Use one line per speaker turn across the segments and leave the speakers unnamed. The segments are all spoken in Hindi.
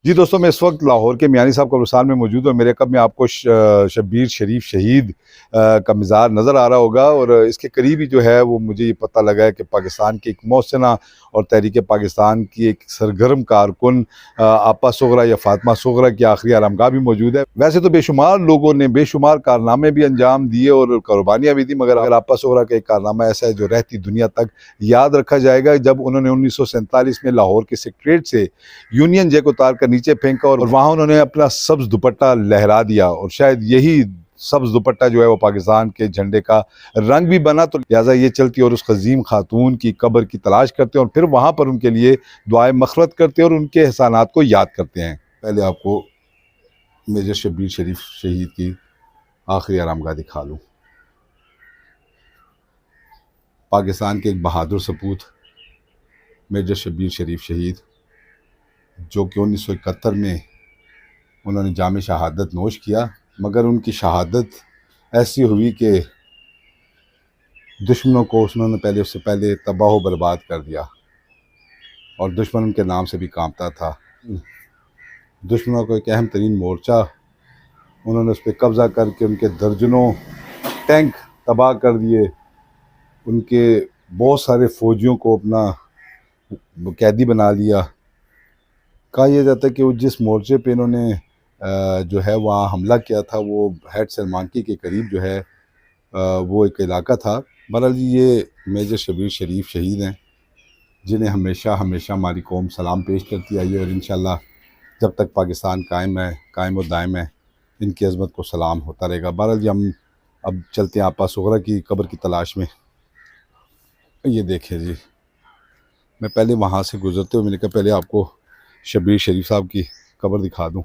जी दोस्तों, मैं इस वक्त लाहौर के मियानी साहब कब्रिस्तान में मौजूद हूँ। मेरे कब में आपको शब्बीर शरीफ शहीद का मज़ार नज़र आ रहा होगा और इसके करीब ही जो है वो मुझे ये पता लगा है कि पाकिस्तान की एक मौसना और तहरीक पाकिस्तान की एक सरगर्म कारकुन आपा सुगरा या फातिमा सुगरा की आखिरी आरामगाह भी मौजूद है। वैसे तो बेशुमार लोगों ने बेशुमार कारनामे भी अंजाम दिए और कुर्बानियाँ भी दी, मगर आपा सुगरा का एक कारनामा ऐसा है जो रहती दुनिया तक याद रखा जाएगा, जब उन्होंने 1947 में लाहौर के सेक्रेटरीट से यूनियन जैक उतार कर नीचे फेंका और वहां उन्होंने अपना सब्ज दुपट्टा लहरा दिया और शायद यही सब्ज दुपट्टा जो है वो पाकिस्तान के झंडे का रंग भी बना। तो लिहाजा ये चलती और उस अजीम खातून की कब्र की तलाश करते हैं और फिर वहां पर उनके लिए दुआएं मग़फ़िरत करते हैं और उनके एहसानात को याद करते हैं। पहले आपको मेजर शब्बीर शरीफ शहीद की आखिरी आरामगाह दिखा लूँ। पाकिस्तान के एक बहादुर सपूत मेजर शब्बीर शरीफ शहीद, जो कि 1971 में उन्होंने जाम शहादत नोश किया, मगर उनकी शहादत ऐसी हुई कि दुश्मनों को उन्होंने उससे पहले तबाह बर्बाद कर दिया और दुश्मन उनके नाम से भी कांपता था। दुश्मनों को एक अहम तरीन मोर्चा उन्होंने उस पर कब्ज़ा करके उनके दर्जनों टैंक तबाह कर दिए, उनके बहुत सारे फ़ौजियों को अपना कैदी बना लिया। कहा यह जाता है कि वो जिस मोर्चे पे इन्होंने जो है वहाँ हमला किया था वो हैट सलमानकी के करीब जो है वो एक इलाका था। बहरहाल जी, ये मेजर शब्बीर शरीफ शहीद हैं, जिन्हें हमेशा हमेशा हमारी कौम सलाम पेश करती आई है और इंशाअल्लाह जब तक पाकिस्तान कायम और दायम है, इनकी अज़मत को सलाम होता रहेगा। बहरहाल जी, हम अब चलते हैं आपा सुगरा की कब्र की तलाश में। ये देखें जी, मैं पहले वहाँ से गुज़रते हुए मैंने कहा पहले आपको शब्बीर शरीफ साहब की कब्र दिखा दूँ।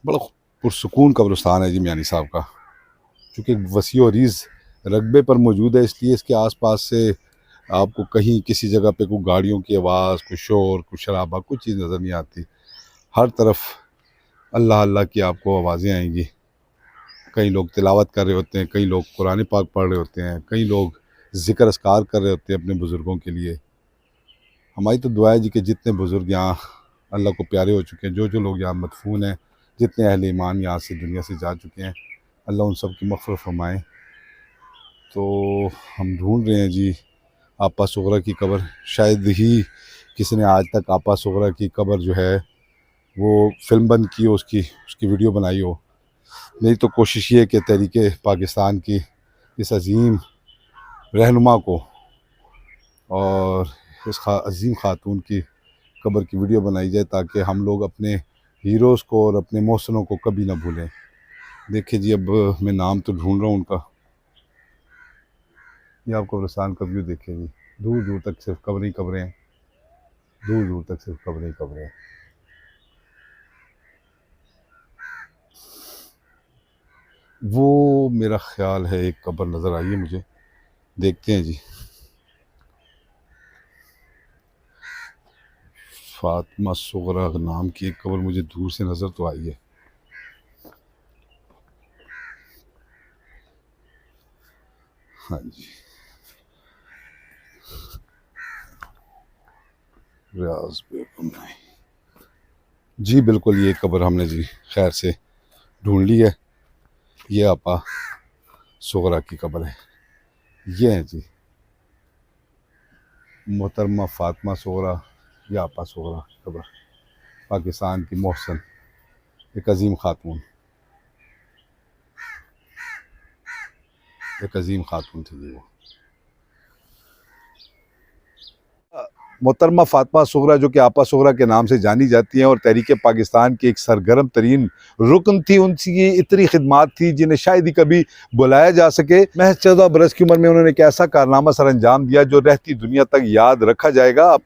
बड़ा पुरसुकून कब्रिस्तान है जी मियानी साहब का, चूँकि वसी और रीज़ रकबे पर मौजूद है, इसलिए इसके आसपास से आपको कहीं किसी जगह पे कोई गाड़ियों की आवाज़, कोई शोर, कोई शराबा, कोई चीज़ नज़र नहीं आती। हर तरफ अल्लाह अल्लाह की आपको आवाज़ें आएंगी। कई लोग तिलावत कर रहे होते हैं, कई लोग कुरान पाक पढ़ रहे होते हैं, कई लोग ज़िक्र अस्कार कर रहे होते हैं अपने बुज़ुर्गों के लिए। हमारी तो दुआ है जी कि जितने बुज़ुर्ग यहाँ अल्लाह को प्यारे हो चुके हैं, जो लोग यहाँ मदफून हैं, जितने अहले ईमान यहाँ से दुनिया से जा चुके हैं, अल्लाह उन सब की मग़फ़िरत फ़रमाए। तो हम ढूंढ रहे हैं जी आपा सुगरा की कब्र। शायद ही किसी ने आज तक आपा सुगरा की कब्र जो है वो फ़िल्म बंद की हो, उसकी वीडियो बनाई हो। मेरी तो कोशिश ये है कि तहरीक पाकिस्तान की इस अज़ीम रहनुमा को और इस अज़ीम खातून की कब्र की वीडियो बनाई जाए, ताकि हम लोग अपने हीरोज़ को और अपने मोहसिनों को कभी ना भूलें। देखिए जी, अब मैं नाम तो ढूंढ रहा हूँ उनका। ये आप कब्रिस्तान का व्यू देखिए जी, दूर दूर तक सिर्फ कब्रें ही कब्रें हैं, दूर दूर तक सिर्फ कब्रें ही कब्रें हैं। वो मेरा ख्याल है एक कब्र नज़र आई है मुझे, देखते हैं जी। फातिमा सुगरा नाम की एक कब्र मुझे दूर से नज़र तो आई है। हाँ जी, रियाज बेगम नहीं जी, बिल्कुल ये कब्र हमने जी खैर से ढूंढ ली है। ये आपा सुगरा की कब्र है। ये है जी मोहतरमा फातिमा सुगरा या आपा सुगरा कब्र, पाकिस्तान की मोहसन एक अजीम खातून, एक अजीम खातून थी जी वो। मोहतरमा फातिमा सुगरा, जो कि आपा सुगरा के नाम से जानी जाती हैं और तहरीक पाकिस्तान की एक सरगर्म तरीन रुकन थी। उनकी इतनी खिदमात थी जिन्हें शायद ही कभी बुलाया जा सके। महज 14 बरस की उम्र में उन्होंने एक ऐसा कारनामा सर अंजाम दिया जो रहती दुनिया तक याद रखा जाएगा।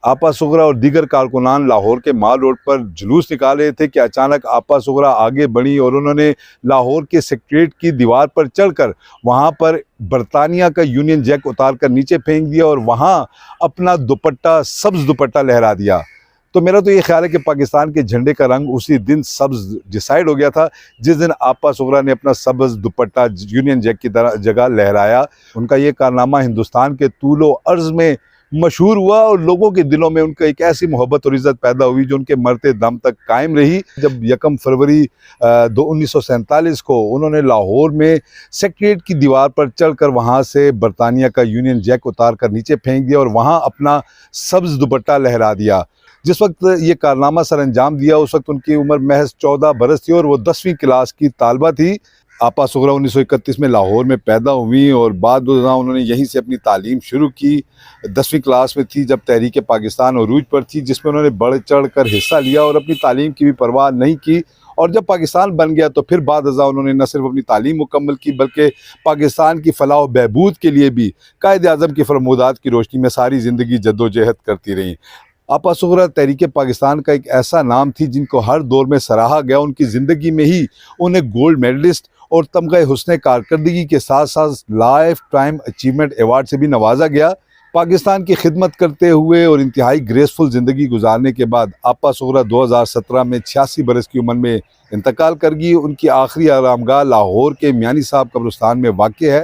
आपा सुगरा और दीगर कारकुनान लाहौर के माल रोड पर जुलूस निकाल रहे थे कि अचानक आपा सुगरा आगे बढ़ी और उन्होंने लाहौर के सेक्रेटरीट की दीवार पर चढ़कर वहां पर बरतानिया का यूनियन जैक उतार कर नीचे फेंक दिया और वहां अपना दुपट्टा, सब्ज दुपट्टा लहरा दिया। तो मेरा तो ये ख्याल है कि पाकिस्तान के झंडे का रंग उसी दिन सब्ज़ डिसाइड हो गया था जिस दिन आपा सुगरा ने अपना सब्ज़ दुपट्टा यूनियन जैक की जगह लहराया। उनका ये कारनामा हिंदुस्तान के तूलो अर्ज़ में मशहूर हुआ और लोगों के दिलों में उनका एक ऐसी मोहब्बत और इज़्ज़त पैदा हुई जो उनके मरते दम तक कायम रही। जब 1 फरवरी 1947 को उन्होंने लाहौर में सेक्रेटरीट की दीवार पर चढ़कर वहाँ से बरतानिया का यूनियन जैक उतार कर नीचे फेंक दिया और वहाँ अपना सब्ज़ दुपट्टा लहरा दिया। जिस वक्त ये कारनामा सर अंजाम दिया उस वक्त उनकी उम्र महज 14 बरस थी और वो 10वीं क्लास की तालबा थी। आपा सुगरा 1931 में लाहौर में पैदा हुई और बाद उन्होंने यहीं से अपनी तालीम शुरू की। 10वीं क्लास में थी जब तहरीक पाकिस्तान अरूज पर थी, जिसमें उन्होंने बढ़ चढ़ कर हिस्सा लिया और अपनी तालीम की भी परवाह नहीं की। और जब पाकिस्तान बन गया तो फिर बाद उन्होंने न सिर्फ अपनी तालीम मुकम्मल की बल्कि पाकिस्तान की फलाह व बहबूद के लिए भी कायद आज़म की फरमूदात की रोशनी में सारी ज़िंदगी जद्दोजहद करती रहीं। आपा सुगरा तहरीक पाकिस्तान का एक ऐसा नाम थी जिनको हर दौर में सराहा गया। उनकी ज़िंदगी में ही उन्हें गोल्ड मेडलिस्ट और तमगा हुस्न कारकर्दगी के साथ साथ लाइफ टाइम अचीवमेंट अवार्ड से भी नवाजा गया। पाकिस्तान की खिदमत करते हुए और इंतहाई ग्रेसफुल ज़िंदगी गुजारने के बाद आपा सुगरा 2017 में 86 बरस की उम्र में इंतकाल कर गई। उनकी आखिरी आरामगाह लाहौर के मियानी साहब कब्रिस्तान में वाक़ है।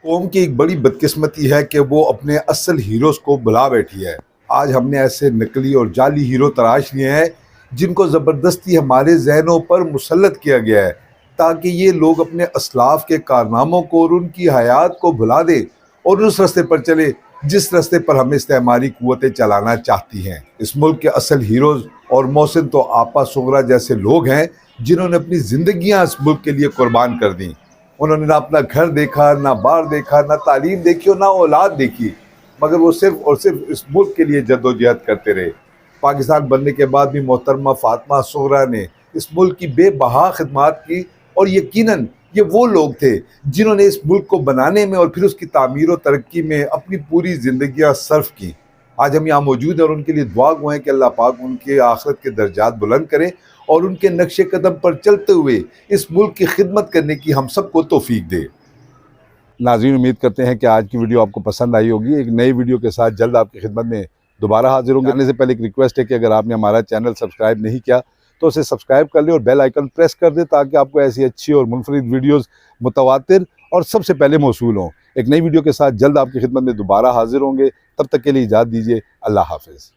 कौम की एक बड़ी बदकिस्मती है कि वो अपने असल हीरोज़ को भुला बैठी है। आज हमने ऐसे नकली और जाली हीरो तराश लिए हैं जिनको ज़बरदस्ती हमारे जहनों पर मुसल्लत किया गया है ताकि ये लोग अपने असलाफ के कारनामों को और उनकी हयात को भुला दें और उस रास्ते पर चले जिस रास्ते पर हमें इस्तेमारी कुव्वतें चलाना चाहती हैं। इस मुल्क के असल हीरोज़ और मोहसिन तो आपा सुगरा जैसे लोग हैं जिन्होंने अपनी ज़िंदगियाँ इस मुल्क के लिए कुर्बान कर दी। उन्होंने ना अपना घर देखा, ना बार देखा, ना तालीम देखी और ना औलाद देखी, मगर वो सिर्फ और सिर्फ इस मुल्क के लिए जद्दोजहद करते रहे। पाकिस्तान बनने के बाद भी मोहतरमा फातिमा सुगरा ने इस मुल्क की बेबहा खिदमत की और यकीनन ये वो लोग थे जिन्होंने इस मुल्क को बनाने में और फिर उसकी तामीर और तरक्की में अपनी पूरी ज़िंदगियाँ सर्फ की। आज हम यहाँ मौजूद हैं और उनके लिए दुआ गो हैं कि अल्लाह पाक उनके आखिरत के दर्जात बुलंद करें और उनके नक्शे कदम पर चलते हुए इस मुल्क की खिदमत करने की हम सबको तौफीक दे। नाज़रीन, उम्मीद करते हैं कि आज की वीडियो आपको पसंद आई होगी। एक नई वीडियो के साथ जल्द आपकी खिदमत में दोबारा हाजिर होंगे। आने से पहले एक रिक्वेस्ट है कि अगर आपने हमारा चैनल सब्सक्राइब नहीं किया तो उसे सब्सक्राइब कर लें और बेल आइकन प्रेस कर दें ताकि आपको ऐसी अच्छी और मुनफरिद वीडियोज़ मुतवातिर और सबसे पहले मौसूल हों। एक नई वीडियो के साथ जल्द आपकी खिदमत में दोबारा हाजिर होंगे। तब तक के लिए इजाज़त दीजिए। अल्लाह हाफ़िज़।